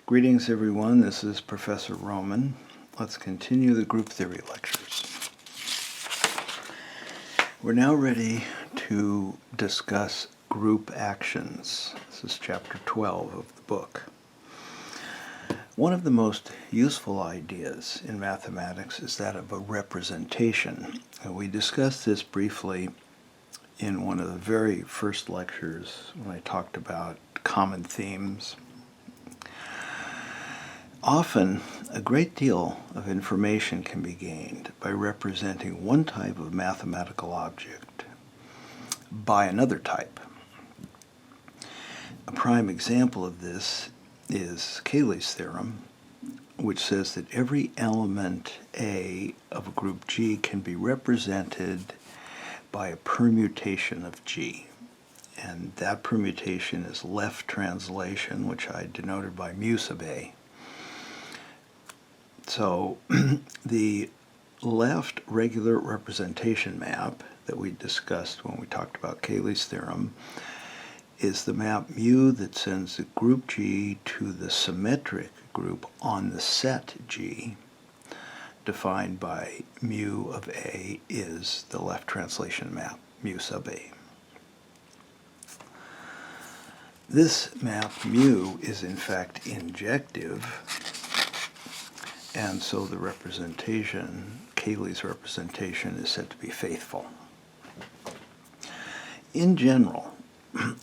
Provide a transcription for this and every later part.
Greetings everyone, this is Professor Roman. Let's continue the group theory lectures. We're now ready to discuss group actions. This is chapter 12 of the book. One of the most useful ideas in mathematics is that of a representation. And we discussed this briefly in one of the very first lectures when I talked about common themes. Often, a great deal of information can be gained by representing one type of mathematical object by another type. A prime example of this is Cayley's theorem, which says that every element A of a group G can be represented by a permutation of G. And that permutation is left translation, which I denoted by mu sub A. So the left regular representation map that we discussed when we talked about Cayley's theorem is the map mu that sends the group G to the symmetric group on the set G, defined by mu of A is the left translation map, mu sub A. This map mu is in fact injective, and so the representation, Cayley's representation, is said to be faithful. In general,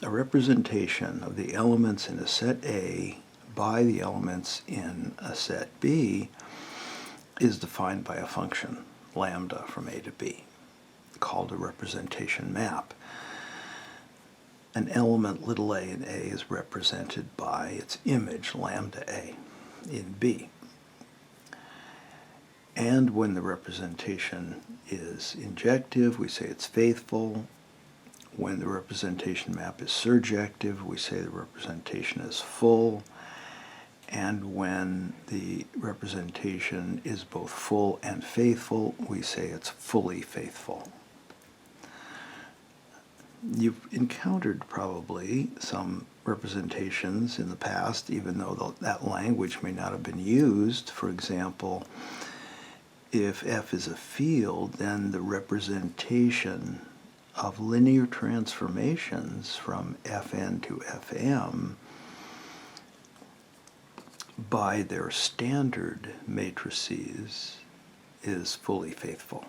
a representation of the elements in a set A by the elements in a set B is defined by a function, lambda from A to B, called a representation map. An element little a in A is represented by its image, lambda A, in B. And when the representation is injective, we say it's faithful. When the representation map is surjective, we say the representation is full. And when the representation is both full and faithful, we say it's fully faithful. You've encountered probably some representations in the past, even though that language may not have been used. For example, if F is a field, then the representation of linear transformations from Fn to Fm by their standard matrices is fully faithful.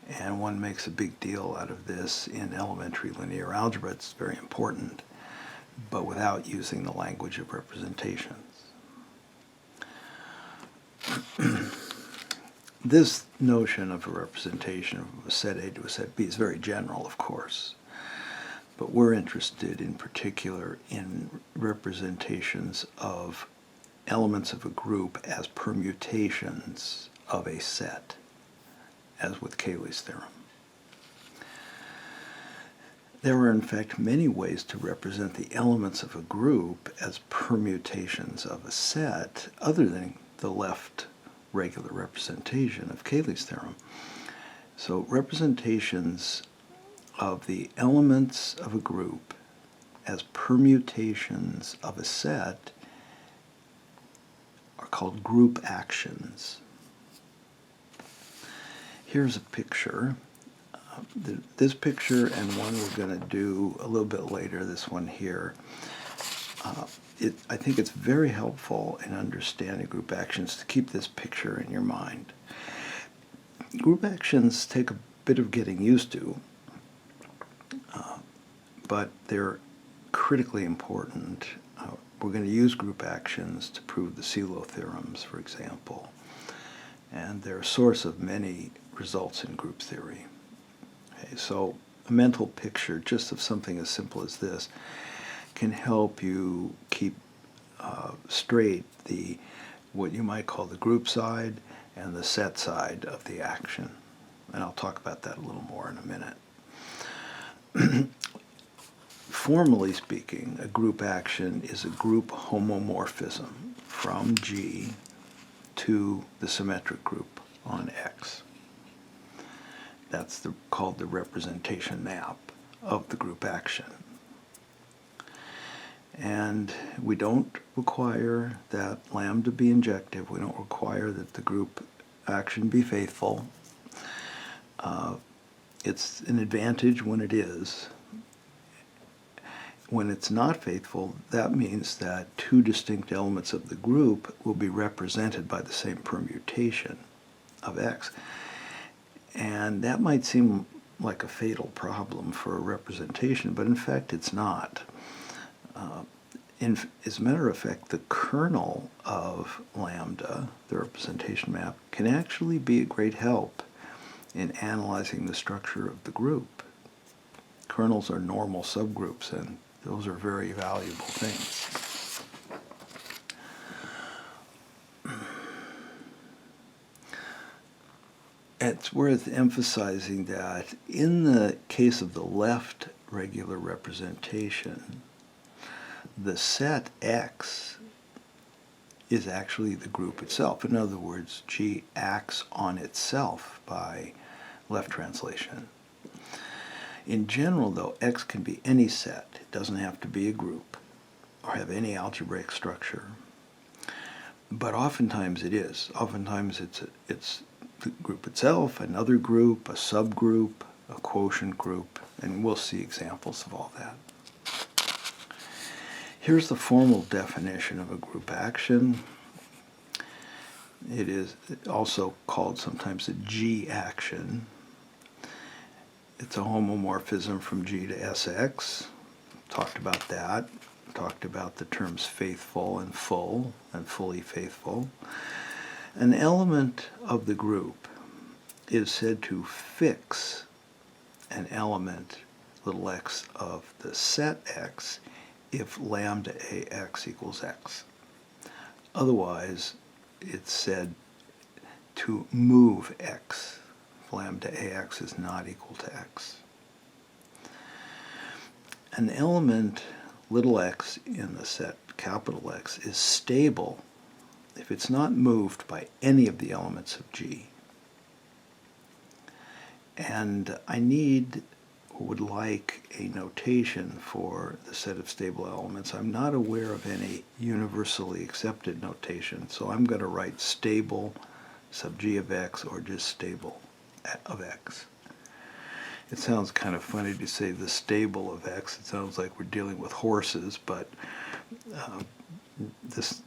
And one makes a big deal out of this in elementary linear algebra. It's very important, but without using the language of representations. This notion of a representation of a set A to a set B is very general, of course, but we're interested in particular in representations of elements of a group as permutations of a set, as with Cayley's theorem. There are in fact many ways to represent the elements of a group as permutations of a set other than the left regular representation of Cayley's theorem. So representations of the elements of a group as permutations of a set are called group actions. Here's a picture. This picture and one we're going to do a little bit later, this one here, I think it's very helpful in understanding group actions to keep this picture in your mind. Group actions take a bit of getting used to, but they're critically important. We're going to use group actions to prove the CELO theorems, for example, and they're a source of many results in group theory. Okay, so a mental picture just of something as simple as this can help you keep straight what you might call the group side and the set side of the action. And I'll talk about that a little more in a minute. Formally speaking, a group action is a group homomorphism from G to the symmetric group on X. That's called the representation map of the group action. And we don't require that lambda be injective. We don't require that the group action be faithful. It's an advantage when it is. When it's not faithful, that means that two distinct elements of the group will be represented by the same permutation of X. And that might seem like a fatal problem for a representation, but in fact it's not. As a matter of fact, the kernel of lambda, the representation map, can actually be a great help in analyzing the structure of the group. Kernels are normal subgroups, and those are very valuable things. It's worth emphasizing that in the case of the left regular representation, the set X is actually the group itself. In other words, G acts on itself by left translation. In general, though, X can be any set. It doesn't have to be a group or have any algebraic structure. But oftentimes it is. Oftentimes it's the group itself, another group, a subgroup, a quotient group, and we'll see examples of all that. Here's the formal definition of a group action. It is also called sometimes a G action. It's a homomorphism from G to Sx. Talked about that. Talked about the terms faithful and full and fully faithful. An element of the group is said to fix an element, little x, of the set X if lambda ax equals x. Otherwise, it's said to move x if lambda ax is not equal to x. An element, little x, in the set capital X is stable if it's not moved by any of the elements of G. And I would like a notation for the set of stable elements. I'm not aware of any universally accepted notation, so I'm going to write stable sub G of X or just stable of X. It sounds kind of funny to say the stable of X. It sounds like we're dealing with horses, but this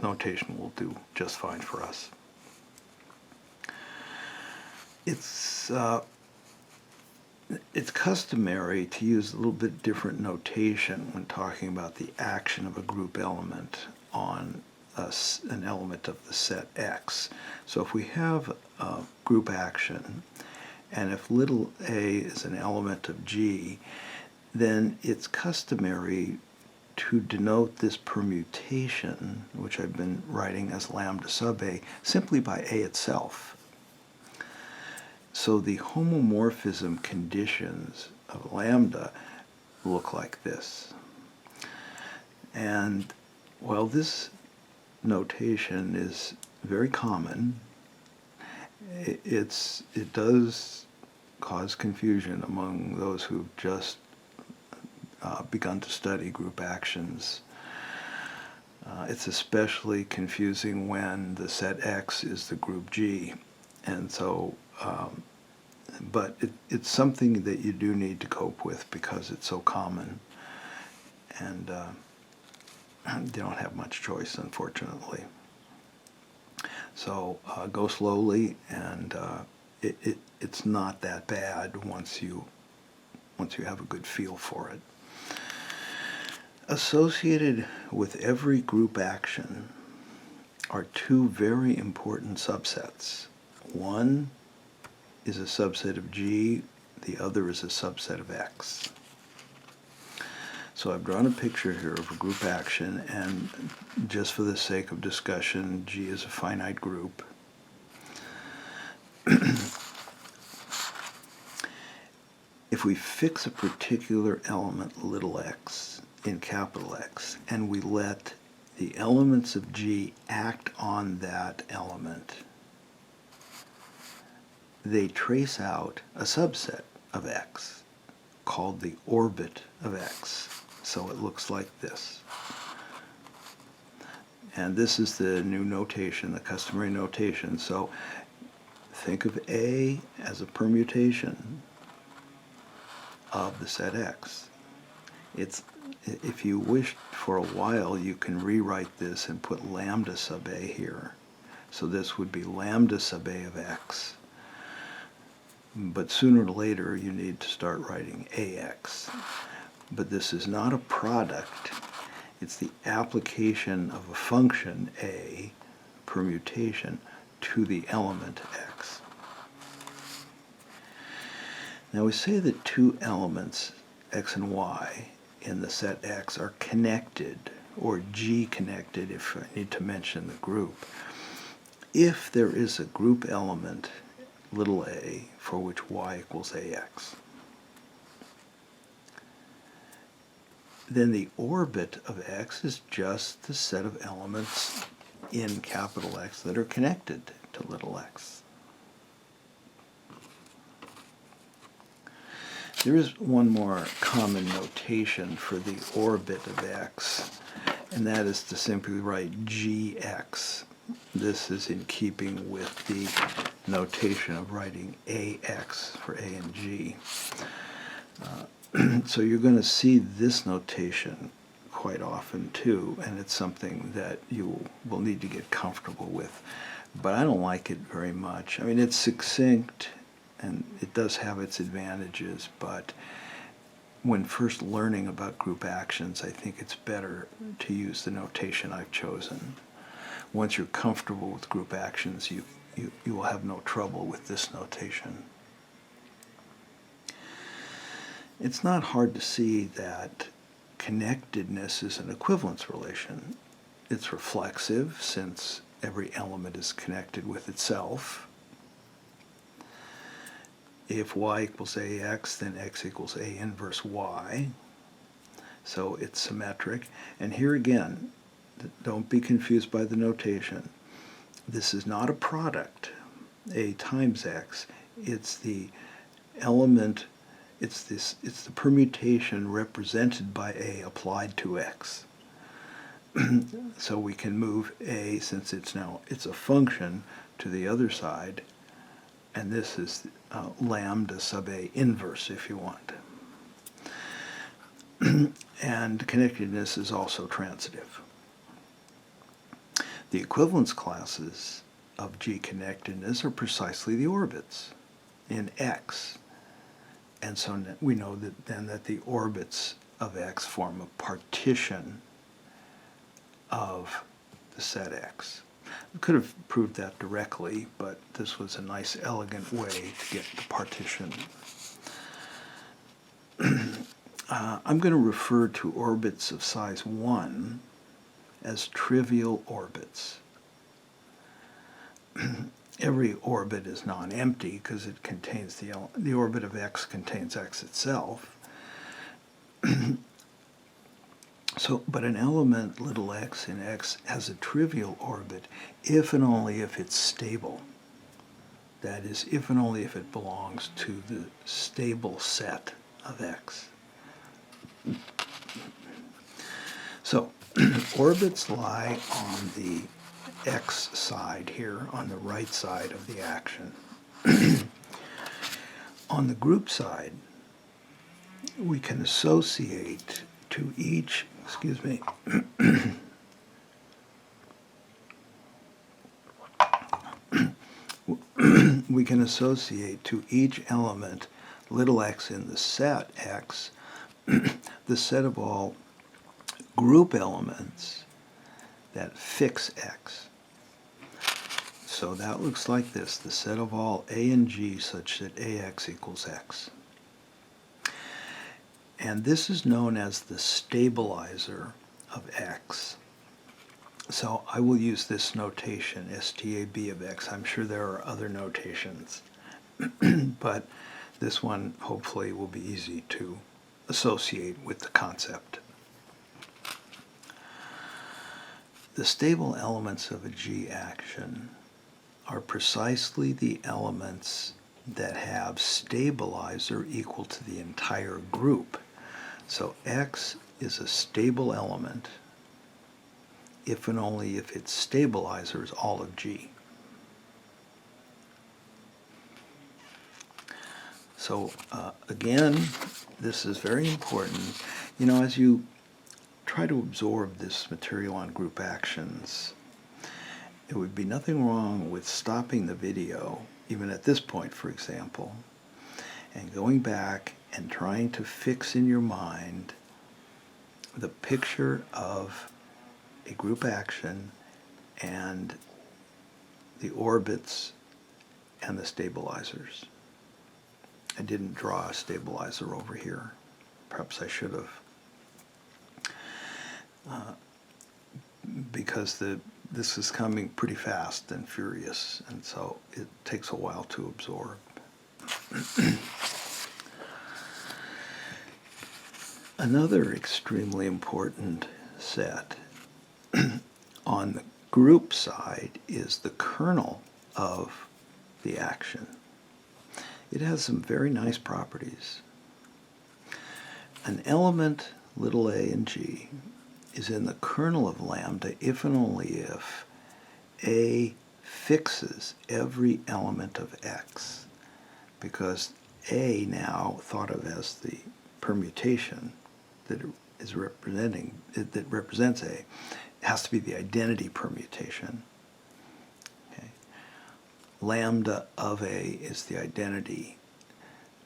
notation will do just fine for us. It's customary to use a little bit different notation when talking about the action of a group element on an element of the set X. So if we have a group action, and if little a is an element of G, then it's customary to denote this permutation, which I've been writing as lambda sub A, simply by A itself. So the homomorphism conditions of lambda look like this. And while this notation is very common, it does cause confusion among those who've just begun to study group actions. It's especially confusing when the set X is the group G. And so, but it's something that you do need to cope with because it's so common. And they don't have much choice, unfortunately. So go slowly, and it's not that bad once you have a good feel for it. Associated with every group action are two very important subsets. One is a subset of G, the other is a subset of X. So I've drawn a picture here of a group action, and just for the sake of discussion, G is a finite group. If we fix a particular element, little x, in capital X, and we let the elements of G act on that element, they trace out a subset of X called the orbit of X. So it looks like this. And this is the new notation, the customary notation. So think of A as a permutation of the set X. If you wish for a while, you can rewrite this and put lambda sub A here. So this would be lambda sub A of X. But sooner or later, you need to start writing AX. But this is not a product. It's the application of a function, A, permutation, to the element X. Now we say that two elements, X and Y, in the set X are connected, or G connected if I need to mention the group, if there is a group element, little a, for which Y equals AX. Then the orbit of X is just the set of elements in capital X that are connected to little x. There is one more common notation for the orbit of X, and that is to simply write GX. This is in keeping with the notation of writing AX for A and G. So you're going to see this notation quite often too, and it's something that you will need to get comfortable with. But I don't like it very much. I mean, it's succinct, and it does have its advantages, but when first learning about group actions, I think it's better to use the notation I've chosen. Once you're comfortable with group actions, you will have no trouble with this notation. It's not hard to see that connectedness is an equivalence relation. It's reflexive, since every element is connected with itself. If y equals ax, then x equals a inverse y. So it's symmetric. And here again, don't be confused by the notation. This is not a product, a times x. It's the element, it's the permutation represented by a applied to x. So we can move a, since it's a function, to the other side, and this is lambda sub a inverse if you want. And connectedness is also transitive. The equivalence classes of G connectedness are precisely the orbits in X. And so we know that then that the orbits of X form a partition of the set X. We could have proved that directly, but this was a nice, elegant way to get the partition. I'm going to refer to orbits of size 1 as trivial orbits. Every orbit is non-empty because it contains the orbit of X contains X itself. But an element, little x in X, has a trivial orbit if and only if it's stable. That is, if and only if it belongs to the stable set of X. So, orbits lie on the X side here, on the right side of the action. On the group side, we can associate to each, we can associate to each element, little x in the set X, the set of all group elements that fix X. So that looks like this, the set of all A and G such that AX equals X. And this is known as the stabilizer of X. So I will use this notation, STAB of X. I'm sure there are other notations, but this one hopefully will be easy to associate with the concept. The stable elements of a G action are precisely the elements that have stabilizer equal to the entire group. So X is a stable element if and only if its stabilizer is all of G. So again, this is very important. You know, as you try to absorb this material on group actions, it would be nothing wrong with stopping the video, even at this point, for example, and going back and trying to fix in your mind the picture of a group action and the orbits and the stabilizers. I didn't draw a stabilizer over here. Perhaps I should have. Because this is coming pretty fast and furious, and so it takes a while to absorb. Another extremely important set on the group side is the kernel of the action. It has some very nice properties. An element, little a and G, is in the kernel of lambda if and only if A fixes every element of X, because A, now thought of as the permutation that is representing, that represents A, has to be the identity permutation. Okay. Lambda of A is the identity,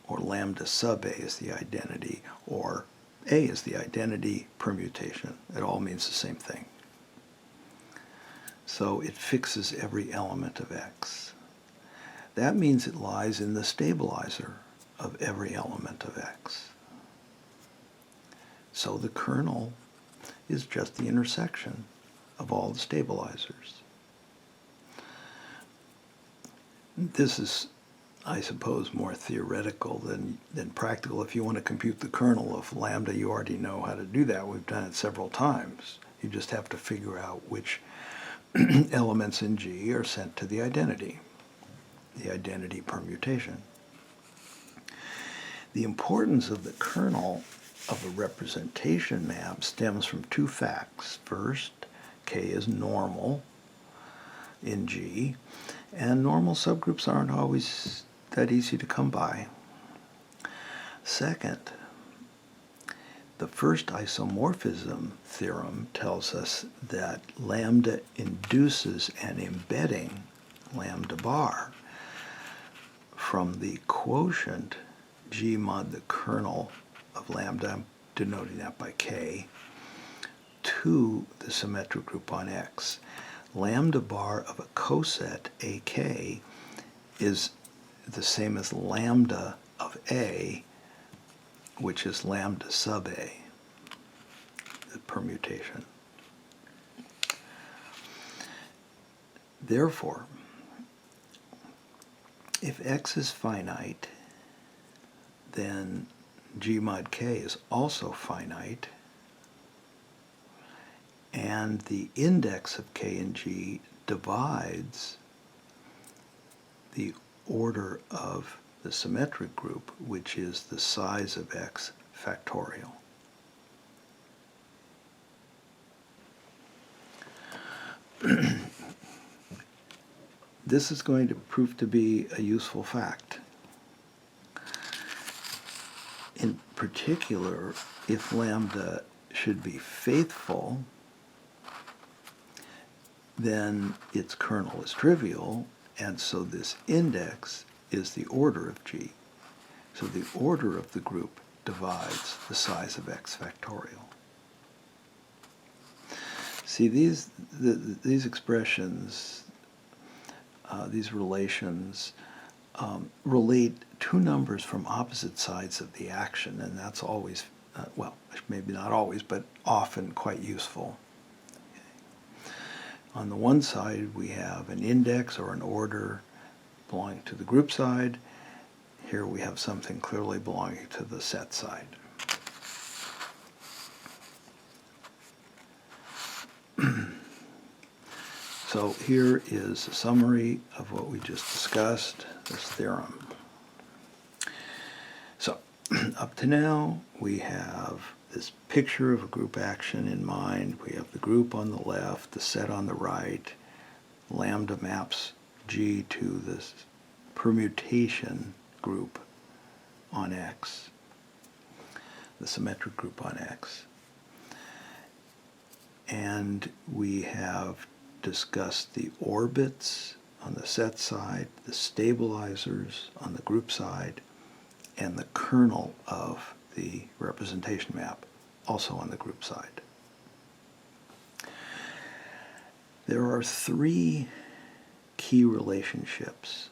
or lambda sub A is the identity, or A is the identity permutation. It all means the same thing. So it fixes every element of X. That means it lies in the stabilizer of every element of X. So the kernel is just the intersection of all the stabilizers. This is, I suppose, more theoretical than practical. If you want to compute the kernel of lambda, you already know how to do that. We've done it several times. You just have to figure out which elements in G are sent to the identity permutation. The importance of the kernel of a representation map stems from two facts. First, K is normal in G, and normal subgroups aren't always that easy to come by. Second, the first isomorphism theorem tells us that lambda induces an embedding, lambda bar, from the quotient G mod the kernel of lambda, I'm denoting that by K, to the symmetric group on X. Lambda bar of a coset AK is the same as lambda of A, which is lambda sub A, the permutation. Therefore, if X is finite, then G mod K is also finite, and the index of K and G divides the order of the symmetric group, which is the size of X factorial. This is going to prove to be a useful fact. In particular, if lambda should be faithful, then its kernel is trivial, and so this index is the order of G. So the order of the group divides the size of X factorial. See, these expressions, these relations, relate two numbers from opposite sides of the action, and that's always, well, maybe not always, but often quite useful. Okay. On the one side, we have an index or an order belonging to the group side. Here we have something clearly belonging to the set side. So here is a summary of what we just discussed, this theorem. So up to now, we have this picture of a group action in mind. We have the group on the left, the set on the right. Lambda maps G to this permutation group on X, the symmetric group on X. And we have discussed the orbits on the set side, the stabilizers on the group side, and the kernel of the representation map also on the group side. There are three key relationships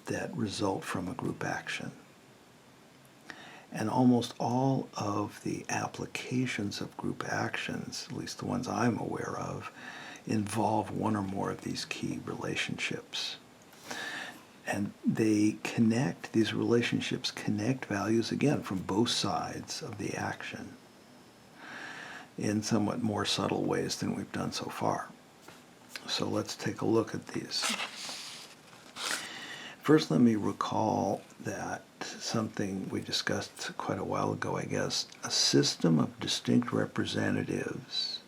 that result from a group action. And almost all of the applications of group actions, at least the ones I'm aware of, involve one or more of these key relationships. And they connect, these relationships connect values, again, from both sides of the action in somewhat more subtle ways than we've done so far. So let's take a look at these. First, let me recall that something we discussed quite a while ago, I guess, a system of distinct representatives,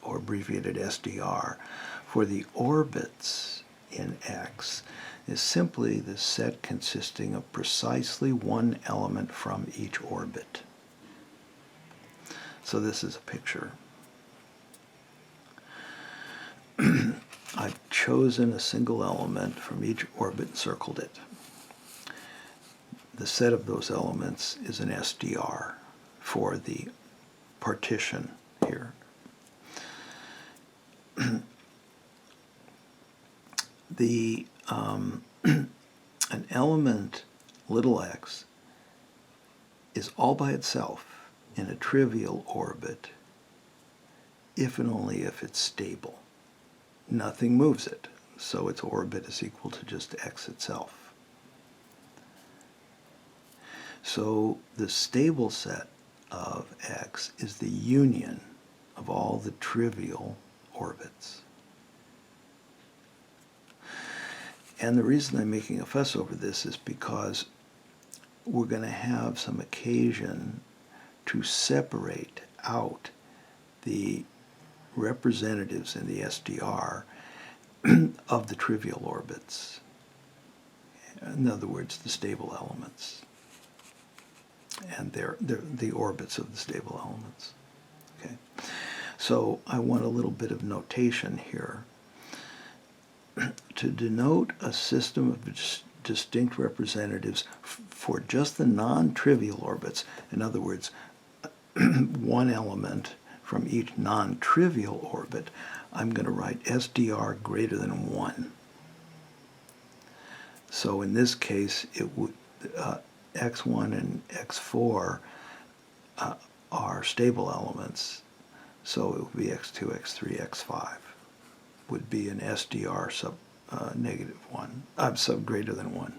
or abbreviated SDR, for the orbits in X is simply the set consisting of precisely one element from each orbit. So this is a picture. I've chosen a single element from each orbit and circled it. The set of those elements is an SDR for the partition here. An element, little x, is all by itself in a trivial orbit if and only if it's stable. Nothing moves it, so its orbit is equal to just x itself. So the stable set of x is the union of all the trivial orbits. And the reason I'm making a fuss over this is because we're going to have some occasion to separate out the representatives in the SDR of the trivial orbits. In other words, the stable elements. And they're the orbits of the stable elements. Okay. So I want a little bit of notation here. To denote a system of distinct representatives for just the non-trivial orbits, in other words, one element from each non-trivial orbit, I'm going to write SDR greater than 1. So in this case, it would x1 and x4 are stable elements, so it would be x2, x3, x5 would be an SDR sub negative 1, sub greater than 1.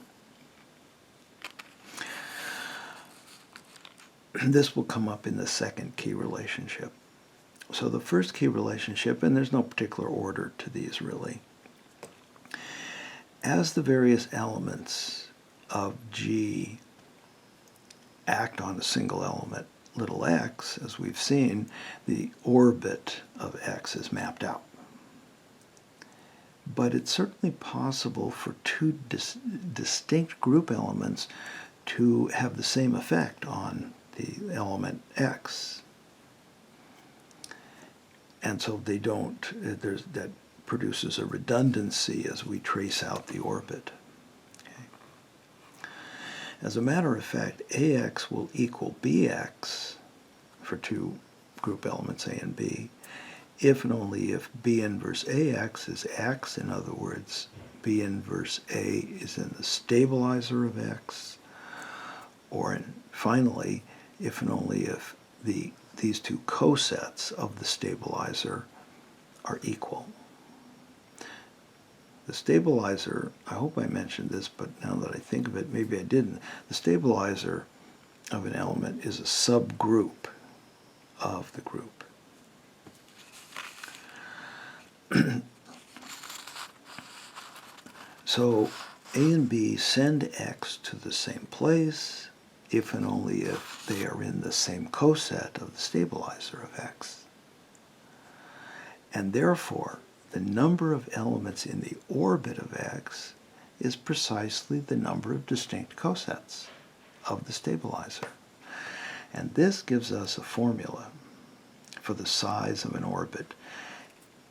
This will come up in the second key relationship. So the first key relationship, and there's no particular order to these really, as the various elements of G act on a single element, little x, as we've seen, the orbit of x is mapped out. But it's certainly possible for two distinct group elements to have the same effect on the element x. And so they don't, that produces a redundancy as we trace out the orbit. Okay. As a matter of fact, AX will equal BX for two group elements A and B, if and only if B inverse AX is X. In other words, B inverse A is in the stabilizer of X, or finally, if and only if these two cosets of the stabilizer are equal. The stabilizer, I hope I mentioned this, but now that I think of it, maybe I didn't. The stabilizer of an element is a subgroup of the group. So A and B send X to the same place if and only if they are in the same coset of the stabilizer of X. And therefore, the number of elements in the orbit of X is precisely the number of distinct cosets of the stabilizer. And this gives us a formula for the size of an orbit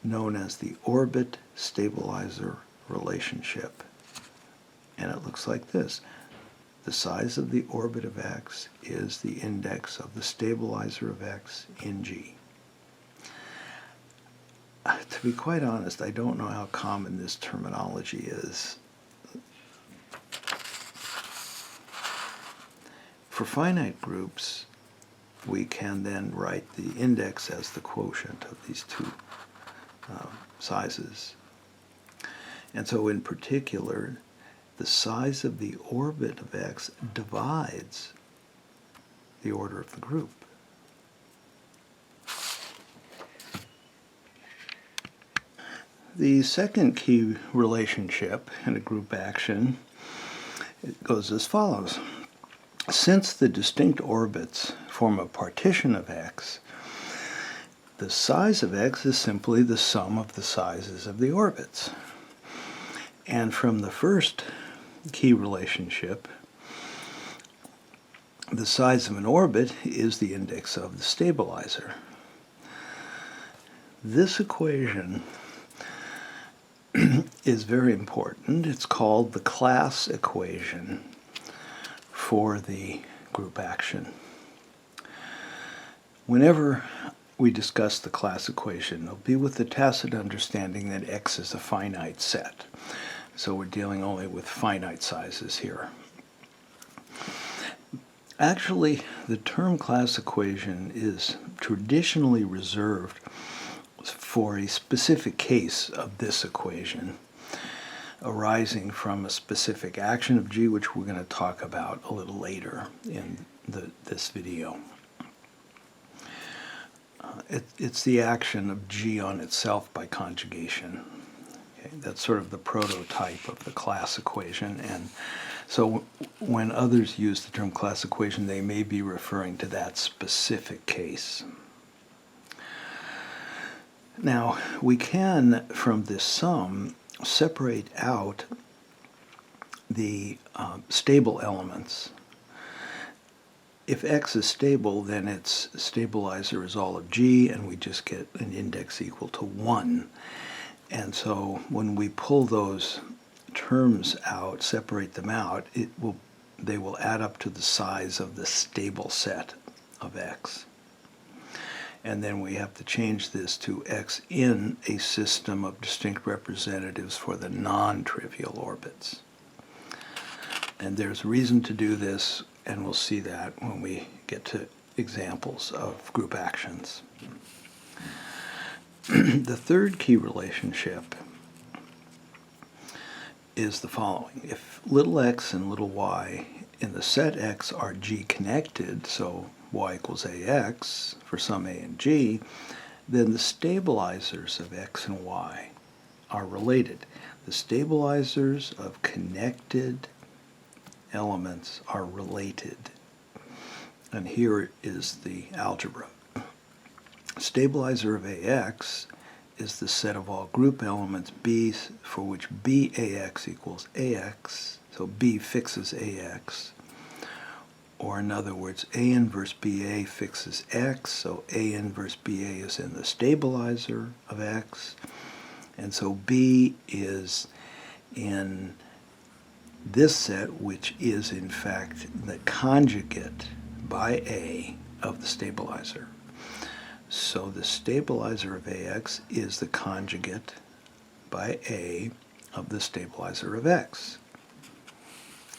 known as the orbit-stabilizer relationship. And it looks like this. The size of the orbit of X is the index of the stabilizer of X in G. To be quite honest, I don't know how common this terminology is. For finite groups, we can then write the index as the quotient of these two sizes. And so in particular, the size of the orbit of X divides the order of the group. The second key relationship in a group action, it goes as follows. Since the distinct orbits form a partition of X, the size of X is simply the sum of the sizes of the orbits. And from the first key relationship, the size of an orbit is the index of the stabilizer. This equation is very important. It's called the class equation for the group action. Whenever we discuss the class equation, it'll be with the tacit understanding that X is a finite set. So we're dealing only with finite sizes here. Actually, the term class equation is traditionally reserved for a specific case of this equation arising from a specific action of G, which we're going to talk about a little later in this video. It's the action of G on itself by conjugation. Okay, that's sort of the prototype of the class equation. And so when others use the term class equation, they may be referring to that specific case. Now, we can, from this sum, separate out the stable elements. If X is stable, then its stabilizer is all of G, and we just get an index equal to 1. And so when we pull those terms out, separate them out, they will add up to the size of the stable set of X. And then we have to change this to X in a system of distinct representatives for the non-trivial orbits. And there's reason to do this, and we'll see that when we get to examples of group actions. The third key relationship is the following. If little x and little y in the set X are G connected, so y equals ax for some a and g, then the stabilizers of x and y are related. The stabilizers of connected elements are related. And here is the algebra. Stabilizer of ax is the set of all group elements B for which Bax equals ax, so B fixes ax. Or in other words, A inverse BA fixes X, so A inverse BA is in the stabilizer of X. And so B is in this set, which is in fact the conjugate by A of the stabilizer. So the stabilizer of AX is the conjugate by A of the stabilizer of X.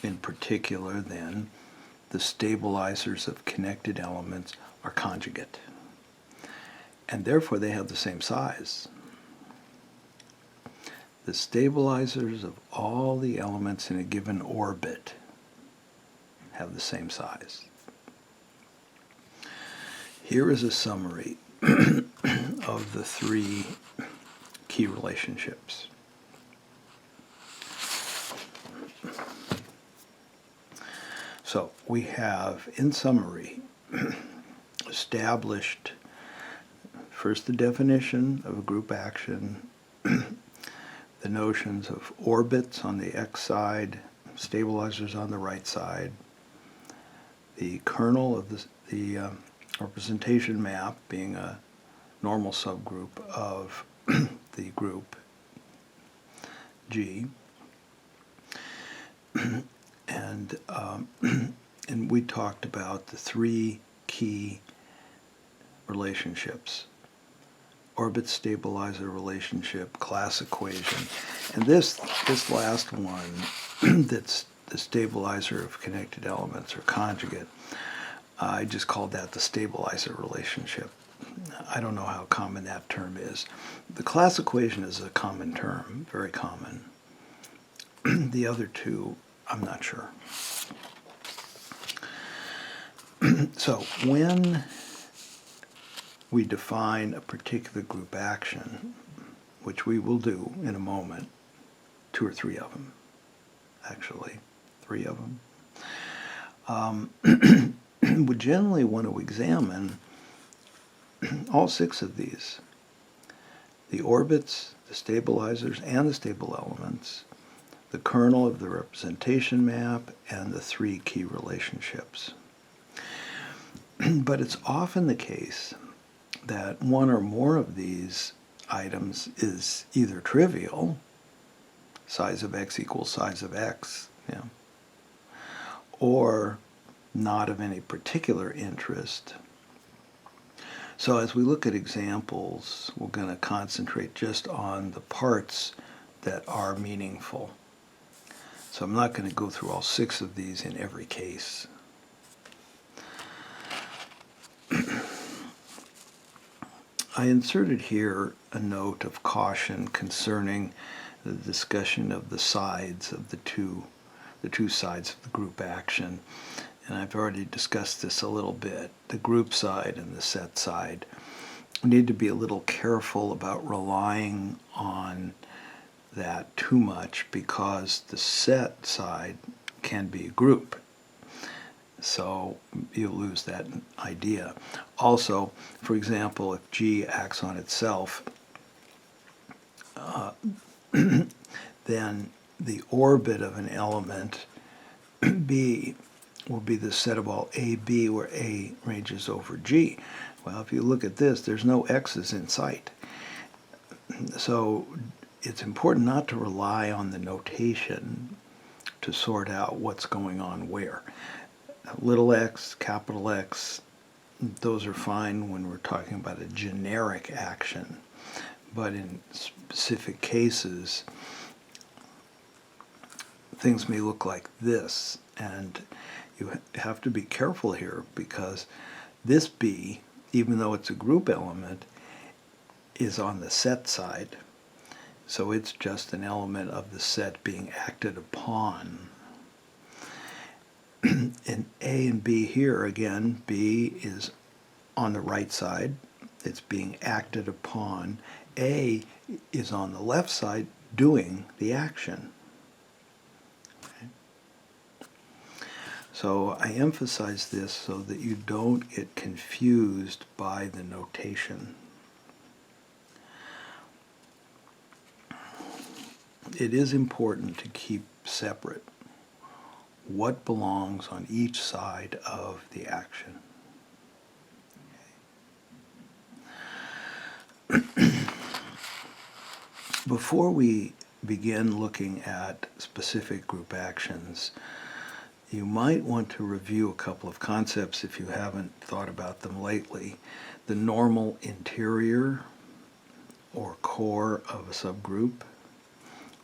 In particular, then, the stabilizers of connected elements are conjugate. And therefore, they have the same size. The stabilizers of all the elements in a given orbit have the same size. Here is a summary of the three key relationships. So we have, in summary, established first the definition of a group action, the notions of orbits on the x side, stabilizers on the right side, the kernel of the representation map being a normal subgroup of the group G, and and we talked about the three key relationships: orbit stabilizer relationship, class equation, and this last one, that's the stabilizer of connected elements, or conjugate. I just called that the stabilizer relationship. I don't know how common that term is. The class equation is a common term, very common. The other two, I'm not sure. So when we define a particular group action, which we will do in a moment, 2 or 3 of them, actually, 3 of them, we generally want to examine all 6 of these: the orbits, the stabilizers, and the stable elements, the kernel of the representation map, and the 3 key relationships. But it's often the case that one or more of these items is either trivial, size of x equals size of x, or not of any particular interest. So as we look at examples, we're going to concentrate just on the parts that are meaningful. So I'm not going to go through all 6 of these in every case. I inserted here a note of caution concerning the discussion of the sides of the two sides of the group action. And I've already discussed this a little bit. The group side and the set side. We need to be a little careful about relying on that too much, because the set side can be a group. So you lose that idea. Also, for example, if G acts on itself, then the orbit of an element B will be the set of all AB, where A ranges over G. Well, if you look at this, there's no X's in sight. So it's important not to rely on the notation to sort out what's going on where. Little x, capital X, those are fine when we're talking about a generic action. But in specific cases, things may look like this, and you have to be careful here, because this B, even though it's a group element, is on the set side. So it's just an element of the set being acted upon. In A and B here, again, B is on the right side. It's being acted upon. A is on the left side doing the action. Okay. So I emphasize this so that you don't get confused by the notation. It is important to keep separate what belongs on each side of the action. Okay. Before we begin looking at specific group actions, you might want to review a couple of concepts if you haven't thought about them lately. The normal interior or core of a subgroup,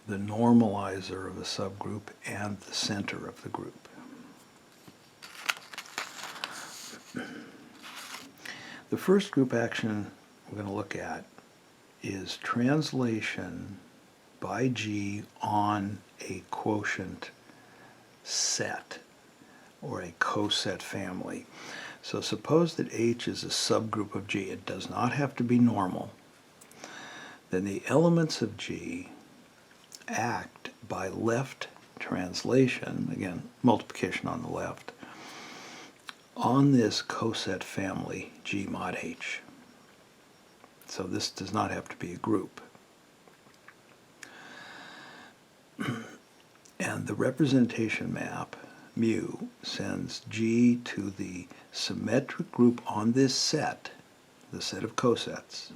the normalizer of a subgroup, and the center of the group. The first group action we're going to look at is translation by G on a quotient set, or a coset family. So suppose that H is a subgroup of G. It does not have to be normal. Then the elements of G act by left translation, again, multiplication on the left, on this coset family G mod H. So this does not have to be a group. And the representation map, mu, sends G to the symmetric group on this set, the set of cosets.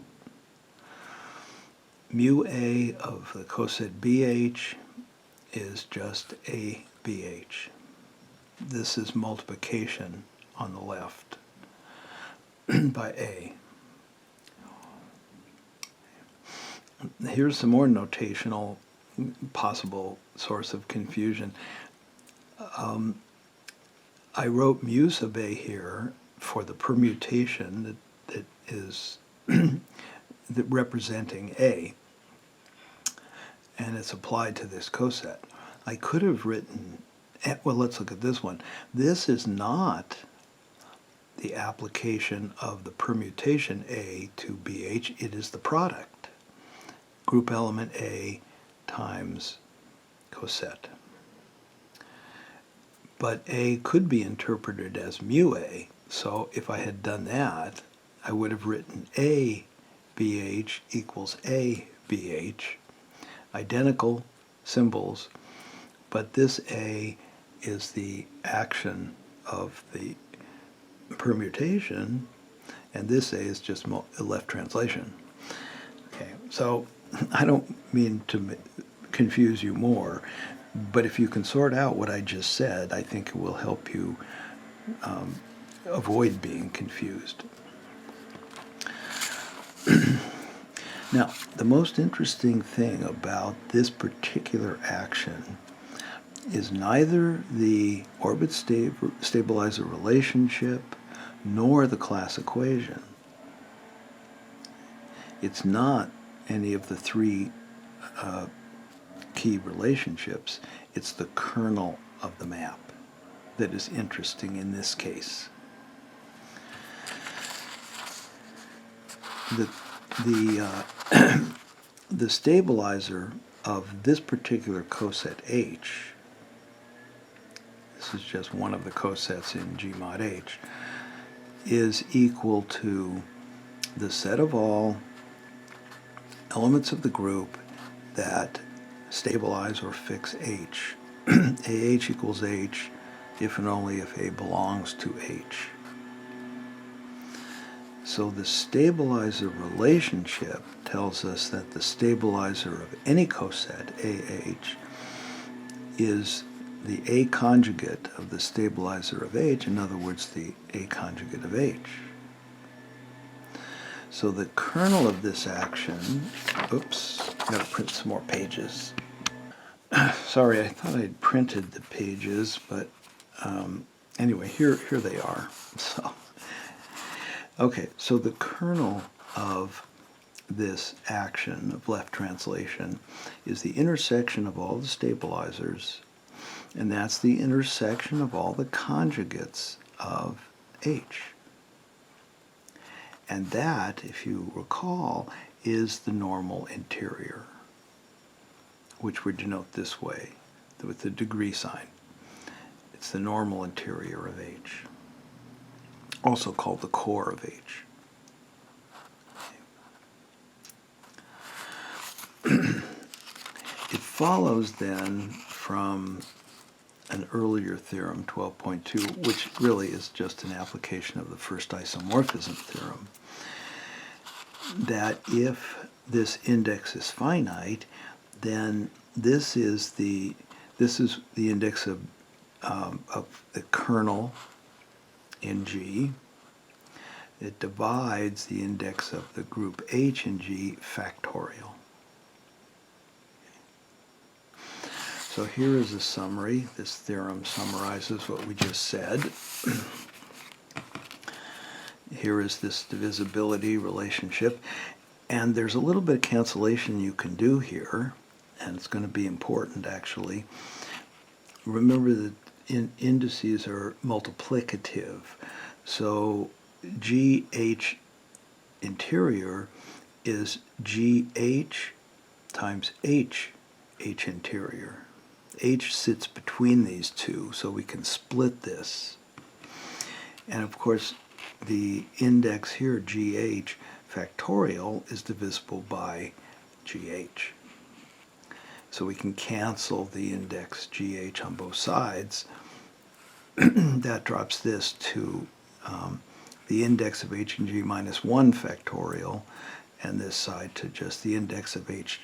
Mu A of the coset BH is just A BH. This is multiplication on the left by A. Here's some more notational possible source of confusion. I wrote mu sub A here for the permutation that is that representing A, and it's applied to this coset. I could have written, well, let's look at this one. This is not the application of the permutation A to BH, it is the product. Group element A times coset. But A could be interpreted as mu A, so if I had done that, I would have written A BH equals A BH, identical symbols, but this A is the action of the permutation, and this A is just a left translation. Okay, so I don't mean to confuse you more, but if you can sort out what I just said, I think it will help you avoid being confused. Now, the most interesting thing about this particular action is neither the orbit stabilizer relationship nor the class equation. It's not any of the three key relationships. It's the kernel of the map that is interesting in this case. The stabilizer of this particular coset H, this is just one of the cosets in G mod H, is equal to the set of all elements of the group that stabilize or fix H. AH equals H if and only if A belongs to H. So the stabilizer relationship tells us that the stabilizer of any coset, AH, is the A conjugate of the stabilizer of H, in other words, the A conjugate of H. So the kernel of this action, oops, I've got to print some more pages. Sorry, I thought I'd printed the pages, but anyway, here they are. Okay, so the kernel of this action of left translation is the intersection of all the stabilizers, and that's the intersection of all the conjugates of H. And that, if you recall, is the normal interior, which we denote this way with the degree sign. It's the normal interior of H, also called the core of H. It follows then from an earlier theorem, 12.2, which really is just an application of the first isomorphism theorem, that if this index is finite, then this is the index of the kernel in G. It divides the index of the group H in G factorial. So here is a summary. This theorem summarizes what we just said. Here is this divisibility relationship. And there's a little bit of cancellation you can do here, and it's going to be important actually. Remember that indices are multiplicative. So GH interior is GH times H interior. H sits between these two, so we can split this. And of course, the index here, GH factorial, is divisible by GH. So we can cancel the index GH on both sides. That drops this to the index of H and G minus 1 factorial, and this side to just the index of H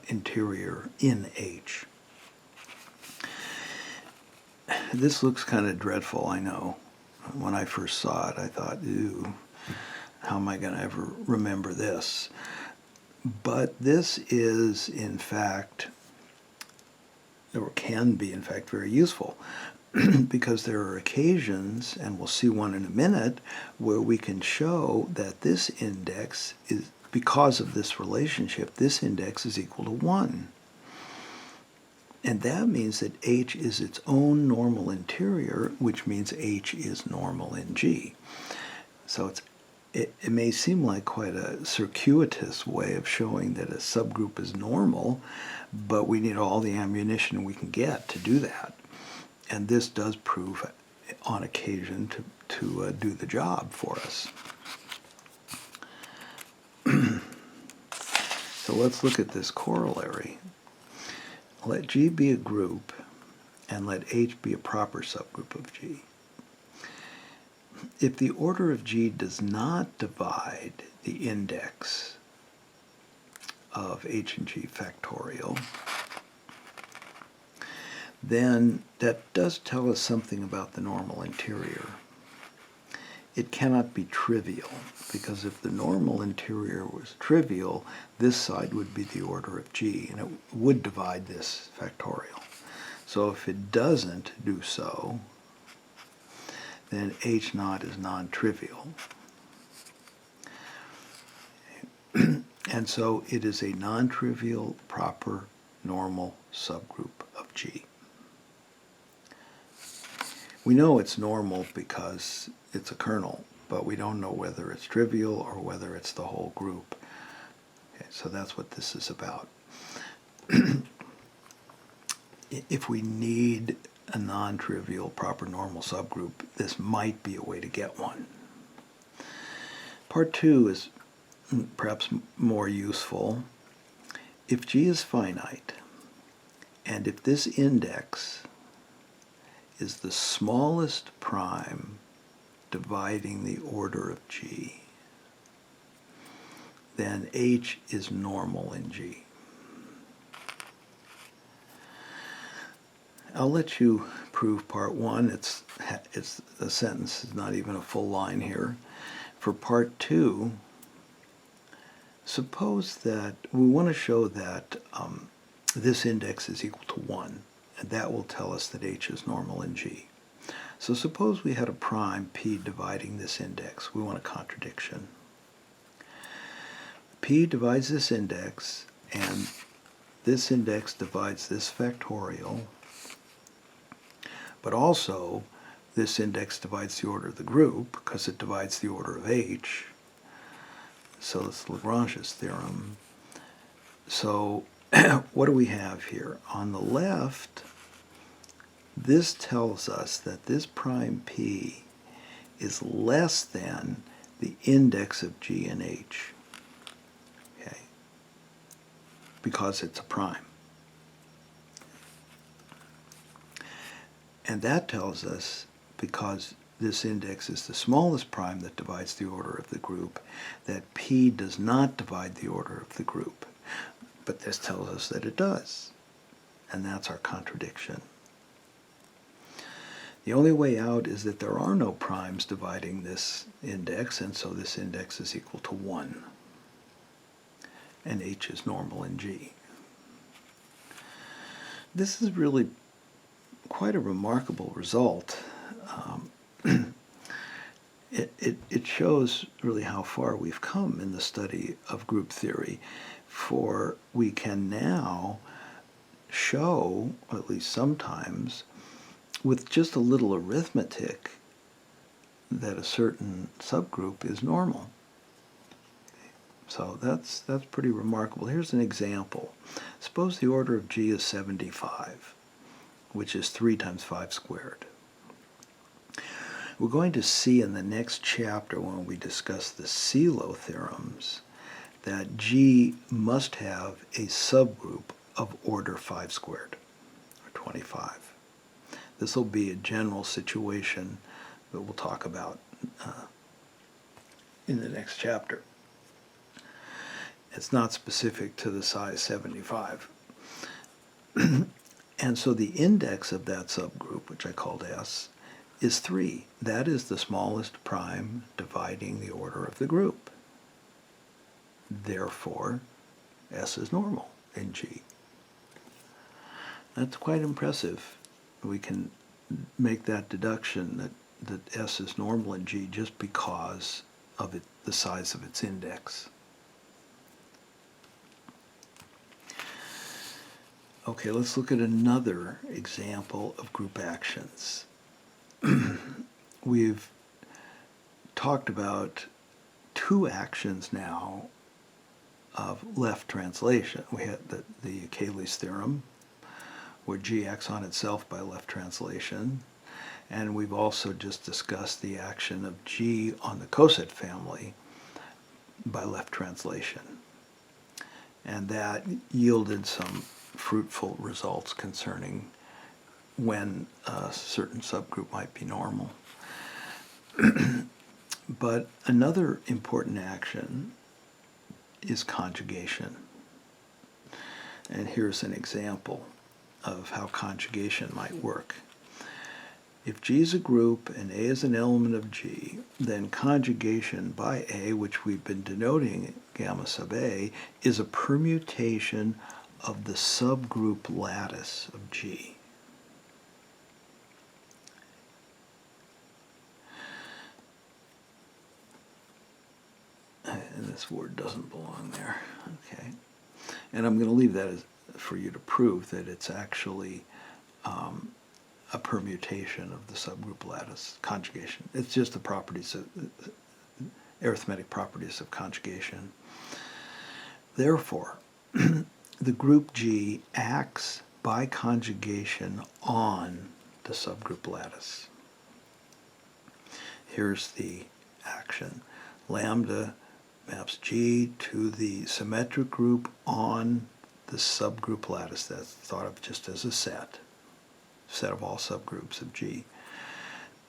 interior in H. This looks kind of dreadful, I know. When I first saw it, I thought, ew, how am I going to ever remember this? But this is, in fact, or can be, in fact, very useful because there are occasions, and we'll see one in a minute, where we can show that this index is, because of this relationship, this index is equal to 1. And that means that H is its own normal interior, which means H is normal in G. So it may seem like quite a circuitous way of showing that a subgroup is normal, but we need all the ammunition we can get to do that. And this does prove on occasion to do the job for us. So let's look at this corollary. Let G be a group, and let H be a proper subgroup of G. If the order of G does not divide the index of H and G factorial, then that does tell us something about the normal interior. It cannot be trivial, because if the normal interior was trivial, this side would be the order of G, and it would divide this factorial. So if it doesn't do so, then H naught is non-trivial. And so it is a non-trivial, proper, normal subgroup of G. We know it's normal because it's a kernel, but we don't know whether it's trivial or whether it's the whole group. Okay, so that's what this is about. If we need a non-trivial proper normal subgroup, this might be a way to get one. Part 2 is perhaps more useful. If G is finite, and if this index is the smallest prime dividing the order of G, then H is normal in G. I'll let you prove part 1. The sentence is not even a full line here. For part 2, suppose that we want to show that this index is equal to 1, and that will tell us that H is normal in G. So suppose we had a prime P dividing this index. We want a contradiction. P divides this index, and this index divides this factorial, but also this index divides the order of the group because it divides the order of H. So it's Lagrange's theorem. So what do we have here? On the left, this tells us that this prime P is less than the index of G and H, okay, because it's a prime. And that tells us, because this index is the smallest prime that divides the order of the group, that P does not divide the order of the group. But this tells us that it does, and that's our contradiction. The only way out is that there are no primes dividing this index, and so this index is equal to 1. And H is normal in G. This is really quite a remarkable result. It shows really how far we've come in the study of group theory, for we can now show, at least sometimes, with just a little arithmetic, that a certain subgroup is normal. So that's pretty remarkable. Here's an example. Suppose the order of G is 75, which is 3 times 5 squared. We're going to see in the next chapter when we discuss the CELO theorems that G must have a subgroup of order 5 squared, or 25. This will be a general situation that we'll talk about in the next chapter. It's not specific to the size 75. And so the index of that subgroup, which I called S, is 3. That is the smallest prime dividing the order of the group. Therefore, S is normal in G. That's quite impressive. We can make that deduction that S is normal in G just because of the size of its index. Okay, let's look at another example of group actions. We've talked about 2 actions now of left translation. We had the Cayley's theorem, where G acts on itself by left translation, and we've also just discussed the action of G on the coset family by left translation. And that yielded some fruitful results concerning when a certain subgroup might be normal. But another important action is conjugation. And here's an example of how conjugation might work. If G is a group and A is an element of G, then conjugation by A, which we've been denoting gamma sub A, is a permutation of the subgroup lattice of G. And this word doesn't belong there. Okay. And I'm going to leave that for you to prove that it's actually a permutation of the subgroup lattice, conjugation. It's just the properties of arithmetic properties of conjugation. Therefore, the group G acts by conjugation on the subgroup lattice. Here's the action. Lambda maps G to the symmetric group on the subgroup lattice. That's thought of just as a set of all subgroups of G.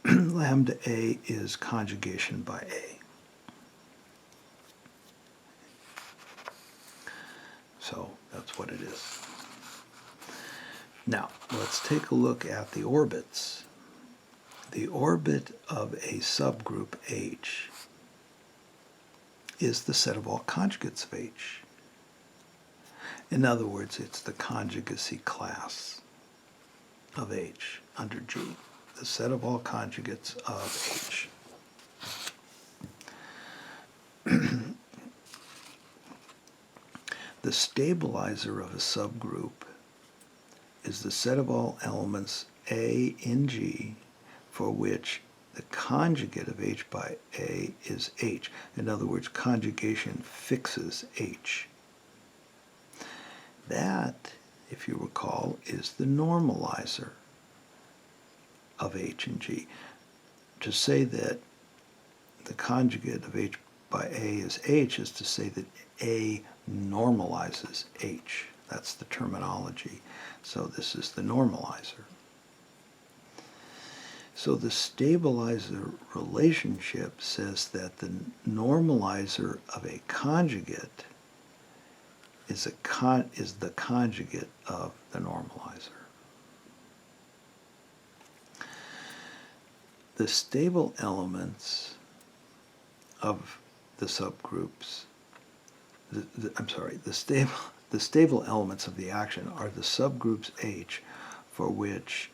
Lambda A is conjugation by A. So that's what it is. Now, let's take a look at the orbits. The orbit of a subgroup H is the set of all conjugates of H. In other words, it's the conjugacy class of H under G, the set of all conjugates of H. The stabilizer of a subgroup is the set of all elements A in G for which the conjugate of H by A is H. In other words, conjugation fixes H. That, if you recall, is the normalizer of H and G. To say that the conjugate of H by A is H is to say that A normalizes H. That's the terminology. So this is the normalizer. So the stabilizer relationship says that the normalizer of a conjugate is the conjugate of the normalizer. The stable elements of the subgroups, the stable elements of the action are the subgroups H for which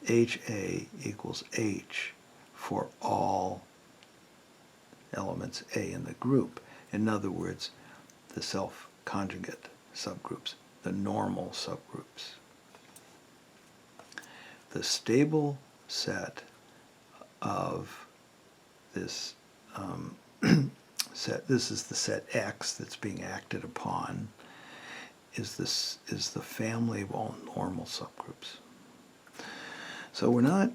HA equals H for all elements A in the group. In other words, the self-conjugate subgroups, the normal subgroups. The stable set of this set, this is the set X that's being acted upon, is the family of all normal subgroups. So we're not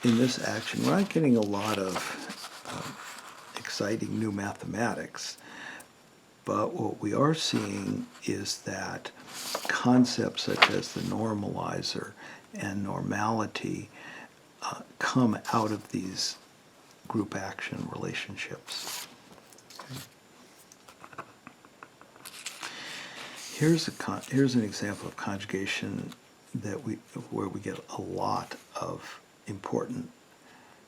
in this action, we're not getting a lot of exciting new mathematics, but what we are seeing is that concepts such as the normalizer and normality come out of these group action relationships. Okay. Here's an example of conjugation where we get a lot of important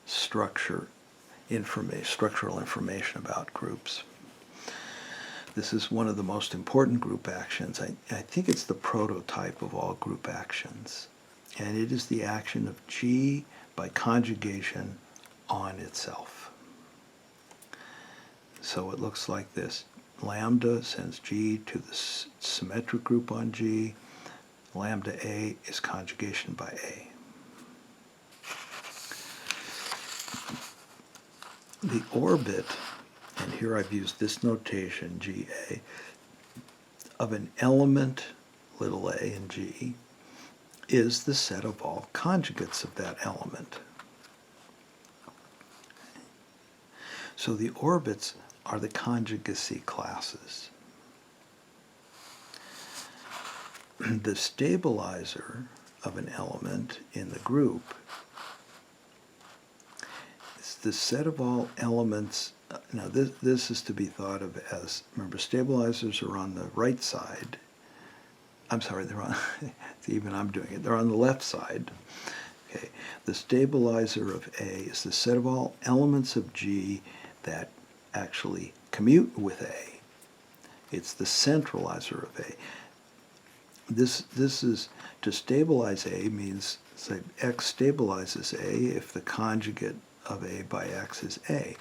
structural information about groups. This is one of the most important group actions. I think it's the prototype of all group actions. And it is the action of G by conjugation on itself. So it looks like this. Lambda sends G to the symmetric group on G. Lambda A is conjugation by A. The orbit, and here I've used this notation, GA, of an element, little a in G, is the set of all conjugates of that element. So the orbits are the conjugacy classes. The stabilizer of an element in the group is the set of all elements. Now this is to be thought of as, remember, stabilizers are on the right side. I'm sorry, they're on, even I'm doing it, they're on the left side. Okay. The stabilizer of A is the set of all elements of G that actually commute with A. It's the centralizer of A. This is, to stabilize A means, say, X stabilizes A if the conjugate of A by X is A.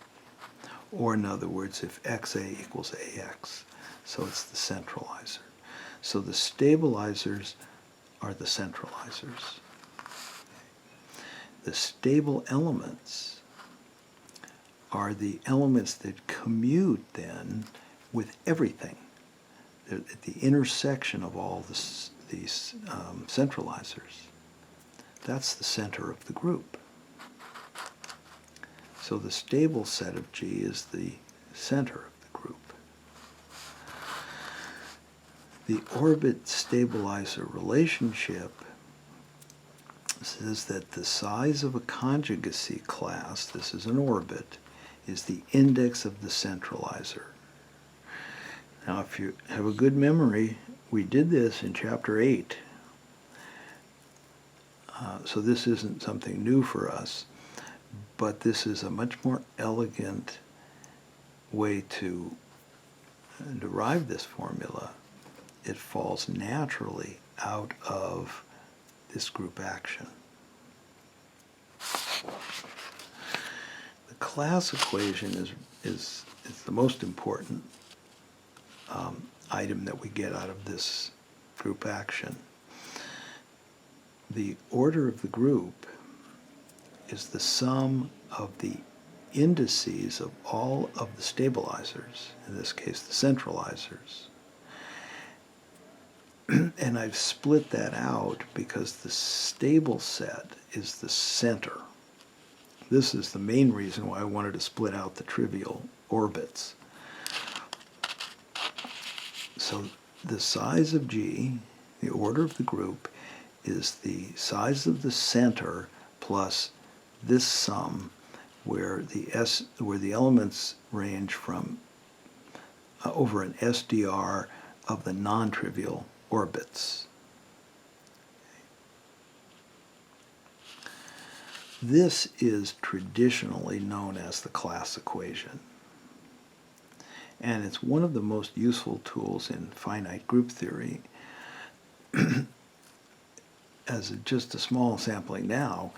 Or in other words, if XA equals AX. So it's the centralizer. So the stabilizers are the centralizers. The stable elements are the elements that commute then with everything. They're at the intersection of all these centralizers. That's the center of the group. So the stable set of G is the center of the group. The orbit stabilizer relationship says that the size of a conjugacy class, this is an orbit, is the index of the centralizer. Now, if you have a good memory, we did this in Chapter 8. So this isn't something new for us, but this is a much more elegant way to derive this formula. It falls naturally out of this group action. The class equation is the most important item that we get out of this group action. The order of the group is the sum of the indices of all of the stabilizers, in this case the centralizers. And I've split that out because the stable set is the center. This is the main reason why I wanted to split out the trivial orbits. So the size of G, the order of the group, is the size of the center plus this sum where the elements range from over an SDR of the non-trivial orbits. This is traditionally known as the class equation. And it's one of the most useful tools in finite group theory. As just a small sampling now,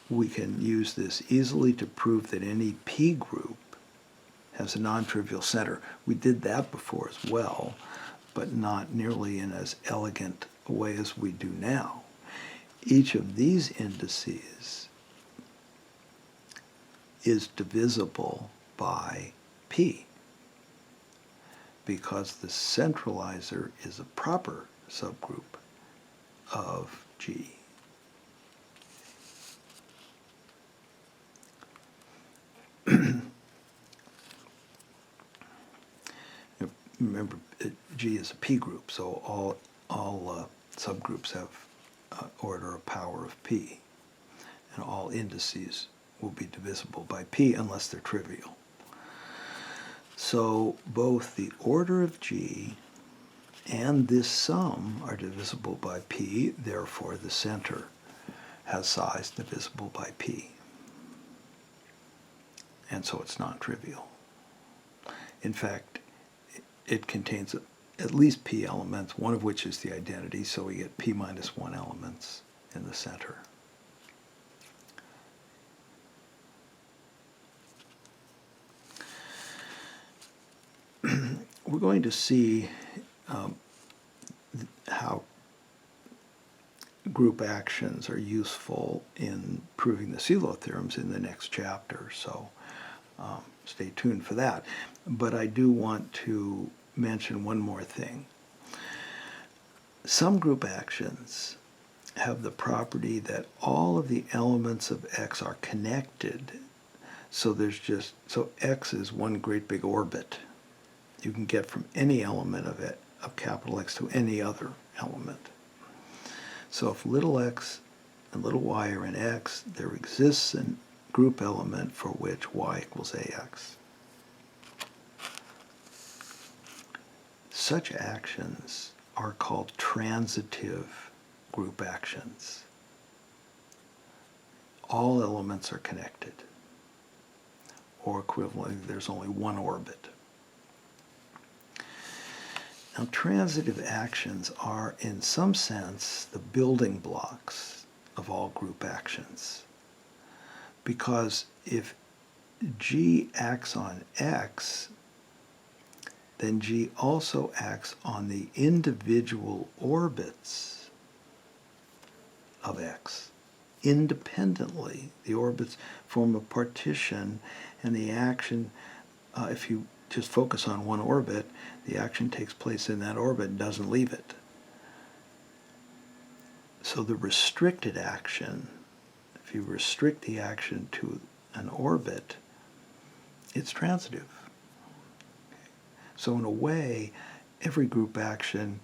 we can use this easily to prove that any P group has a non-trivial center. We did that before as well, but not nearly in as elegant a way as we do now. Each of these indices is divisible by P because the centralizer is a proper subgroup of G. remember, G is a P group, so all subgroups have order or power of P, and all indices will be divisible by P unless they're trivial. So both the order of G and this sum are divisible by P, therefore the center has size divisible by P. And so it's non-trivial. In fact, it contains at least P elements, one of which is the identity, so we get P minus 1 elements in the center. We're going to see how group actions are useful in proving the Sylow theorems in the next chapter, so stay tuned for that. But I do want to mention one more thing. Some group actions have the property that all of the elements of X are connected, so X is one great big orbit. You can get from any element of it, of capital X, to any other element. So if little x and little y are in X, there exists a group element for which y equals ax. Such actions are called transitive group actions. All elements are connected, or equivalently, there's only one orbit. Now, transitive actions are, in some sense, the building blocks of all group actions. Because if G acts on X, then G also acts on the individual orbits of X. Independently, the orbits form a partition, and the action, if you just focus on one orbit, the action takes place in that orbit and doesn't leave it. So the restricted action, if you restrict the action to an orbit, it's transitive. So in a way, every group action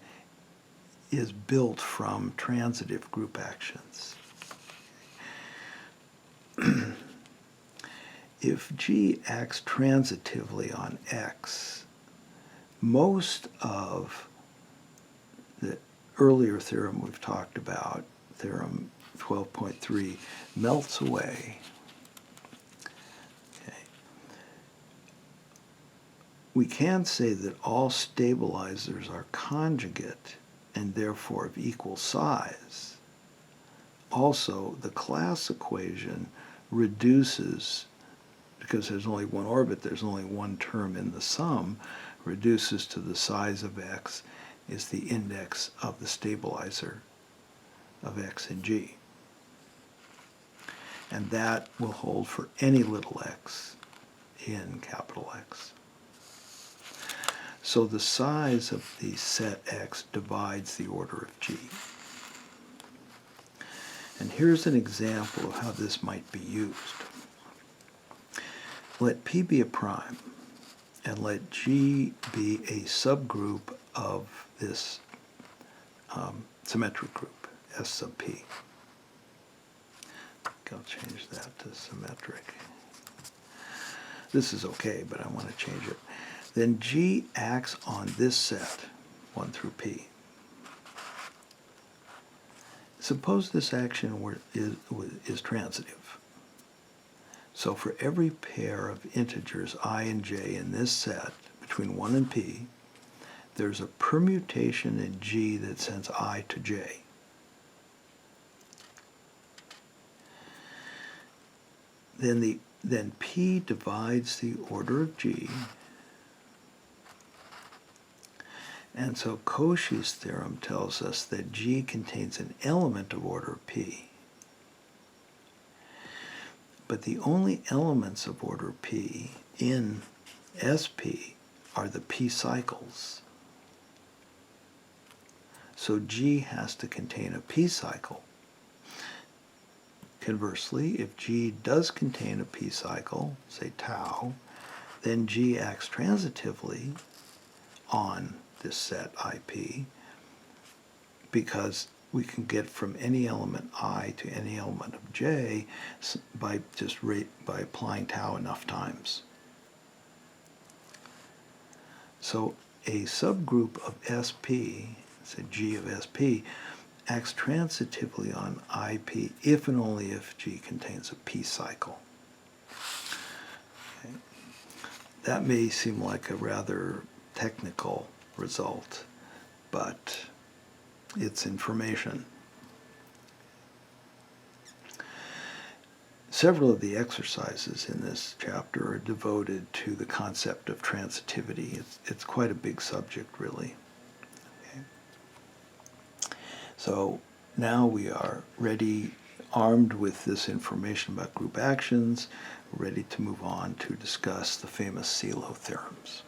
is built from transitive group actions. If G acts transitively on X, most of the earlier theorem we've talked about, theorem 12.3, melts away. Okay. We can say that all stabilizers are conjugate and therefore of equal size. Also, the class equation reduces, because there's only one orbit, there's only one term in the sum, reduces to the size of X is the index of the stabilizer of X and G. And that will hold for any little x in capital X. So the size of the set X divides the order of G. And here's an example of how this might be used. Let P be a prime, and let G be a subgroup of this symmetric group, S sub P. I'll change that to symmetric. This is okay, but I want to change it. Then G acts on this set, 1 through P. Suppose this action is transitive. So for every pair of integers I and j in this set, between 1 and P, there's a permutation in G that sends I to j. Then P divides the order of G, and so Cauchy's theorem tells us that G contains an element of order P. But the only elements of order P in SP are the P cycles. So G has to contain a P cycle. Conversely, if G does contain a P cycle, say tau, then G acts transitively on this set IP, because we can get from any element I to any element of J by by applying tau enough times. So a subgroup of SP, say G of SP, acts transitively on IP if and only if G contains a p cycle. Okay. That may seem like a rather technical result, but it's information. Several of the exercises in this chapter are devoted to the concept of transitivity. It's quite a big subject, really. Okay. So now we are ready, armed with this information about group actions, ready to move on to discuss the famous CELO theorems.